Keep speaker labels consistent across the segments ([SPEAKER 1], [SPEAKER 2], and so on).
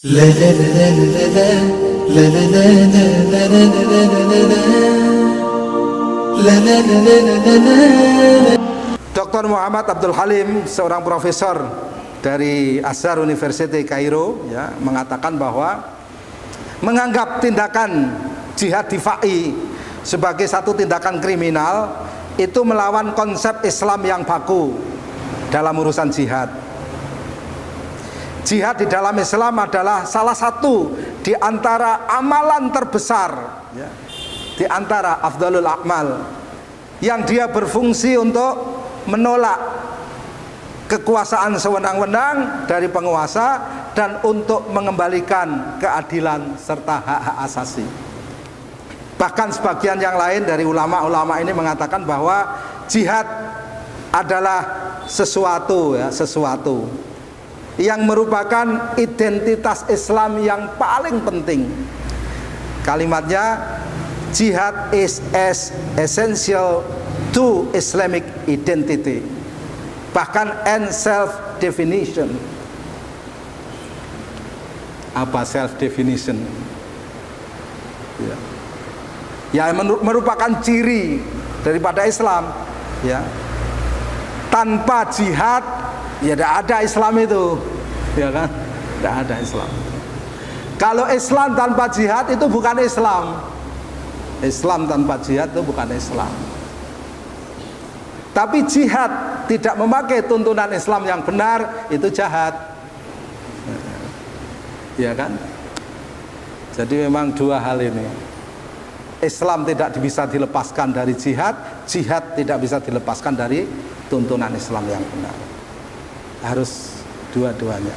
[SPEAKER 1] Dr. Muhammad Abdul Halim, seorang profesor dari Azhar University Kairo, ya, mengatakan bahwa menganggap tindakan jihad difa'i sebagai satu tindakan kriminal itu melawan konsep Islam yang baku dalam urusan jihad. Jihad di dalam Islam adalah salah satu di antara amalan terbesar, ya, di antara afdalul a'mal, yang dia berfungsi untuk menolak kekuasaan sewenang-wenang dari penguasa dan untuk mengembalikan keadilan serta hak-hak asasi. Bahkan sebagian yang lain dari ulama-ulama ini mengatakan bahwa jihad adalah sesuatu yang merupakan identitas Islam yang paling penting. Kalimatnya, jihad is as essential to Islamic identity, bahkan and self definition. Apa self definition? Ya, merupakan ciri daripada Islam. Ya, tanpa jihad, ya tidak ada Islam itu, ya kan? Tidak ada Islam. Kalau Islam tanpa jihad itu bukan Islam. Islam tanpa jihad itu bukan Islam. Tapi jihad tidak memakai tuntunan Islam yang benar, itu jahat, ya kan? Jadi memang dua hal ini. Islam tidak bisa dilepaskan dari jihad, jihad tidak bisa dilepaskan dari tuntunan Islam yang benar. Harus dua-duanya.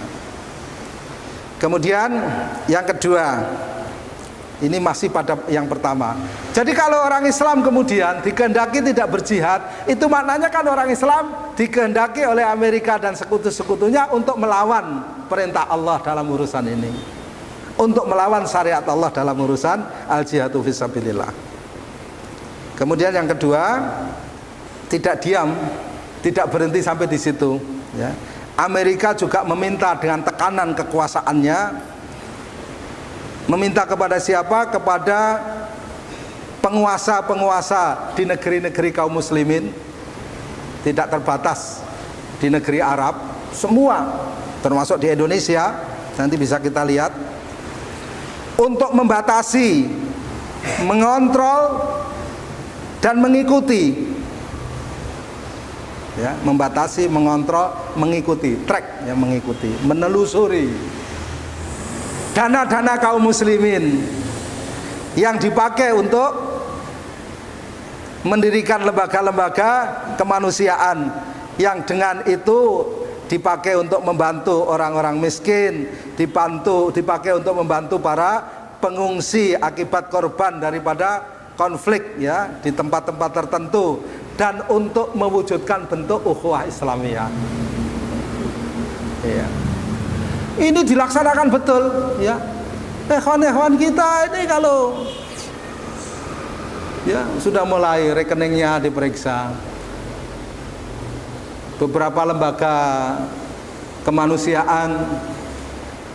[SPEAKER 1] Kemudian yang kedua, ini masih pada yang pertama. Jadi kalau orang Islam kemudian dikehendaki tidak berjihad, itu maknanya kan orang Islam dikehendaki oleh Amerika dan sekutu-sekutunya untuk melawan perintah Allah dalam urusan ini, untuk melawan syariat Allah dalam urusan al-jihadu fisabilillah. Kemudian yang kedua, tidak diam, tidak berhenti sampai di situ, ya. Amerika juga meminta dengan tekanan kekuasaannya, meminta kepada siapa? Kepada penguasa-penguasa di negeri-negeri kaum muslimin, tidak terbatas di negeri Arab, semua, termasuk di Indonesia, nanti bisa kita lihat, untuk membatasi, mengontrol dan mengikuti, ya, membatasi, mengontrol, mengikuti, track, ya, mengikuti, menelusuri dana-dana kaum muslimin yang dipakai untuk mendirikan lembaga-lembaga kemanusiaan yang dengan itu dipakai untuk membantu orang-orang miskin, dipakai untuk membantu para pengungsi akibat korban daripada konflik, ya, di tempat-tempat tertentu, dan untuk mewujudkan bentuk ukhuwah Islamiyah. Ya. Ini dilaksanakan betul, ya. Ikhwan-ikhwan kita ini kalau, ya, sudah mulai rekeningnya diperiksa. Beberapa lembaga kemanusiaan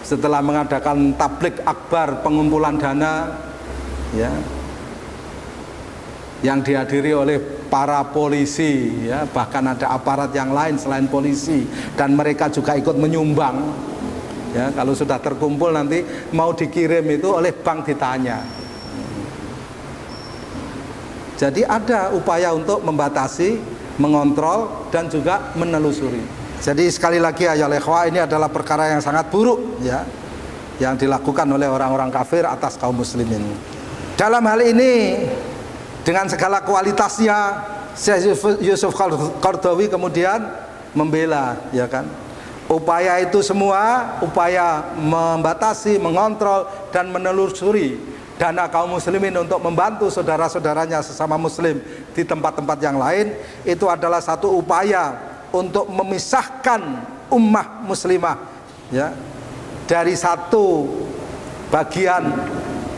[SPEAKER 1] setelah mengadakan tablik akbar pengumpulan dana, ya, yang dihadiri oleh para polisi, ya, bahkan ada aparat yang lain selain polisi, dan mereka juga ikut menyumbang, ya. Kalau sudah terkumpul nanti mau dikirim itu oleh bank ditanya. Jadi ada upaya untuk membatasi, mengontrol, dan juga menelusuri. Jadi sekali lagi ya ikhwah, ini adalah perkara yang sangat buruk, ya, yang dilakukan oleh orang-orang kafir atas kaum muslimin. Dalam hal ini, dengan segala kualitasnya, Syekh Yusuf Qaradawi kemudian membela, ya kan, upaya itu semua, upaya membatasi, mengontrol, dan menelusuri dana kaum muslimin untuk membantu saudara-saudaranya sesama muslim di tempat-tempat yang lain, itu adalah satu upaya untuk memisahkan ummah muslimah, ya, dari satu bagian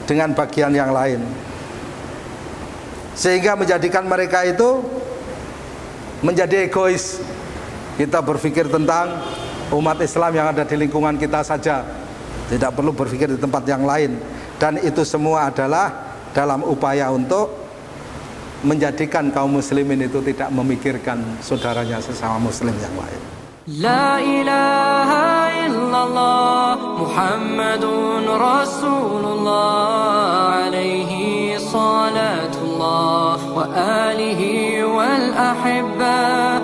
[SPEAKER 1] dengan bagian yang lain, sehingga menjadikan mereka itu menjadi egois. Kita berpikir tentang umat Islam yang ada di lingkungan kita saja, Tidak perlu berpikir di tempat yang lain. Dan itu semua adalah dalam upaya untuk menjadikan kaum muslimin itu tidak memikirkan saudaranya sesama muslim yang lain.
[SPEAKER 2] La ilaha illallah Muhammadun Rasulullah alaihi salatullah wa alihi wal ahibba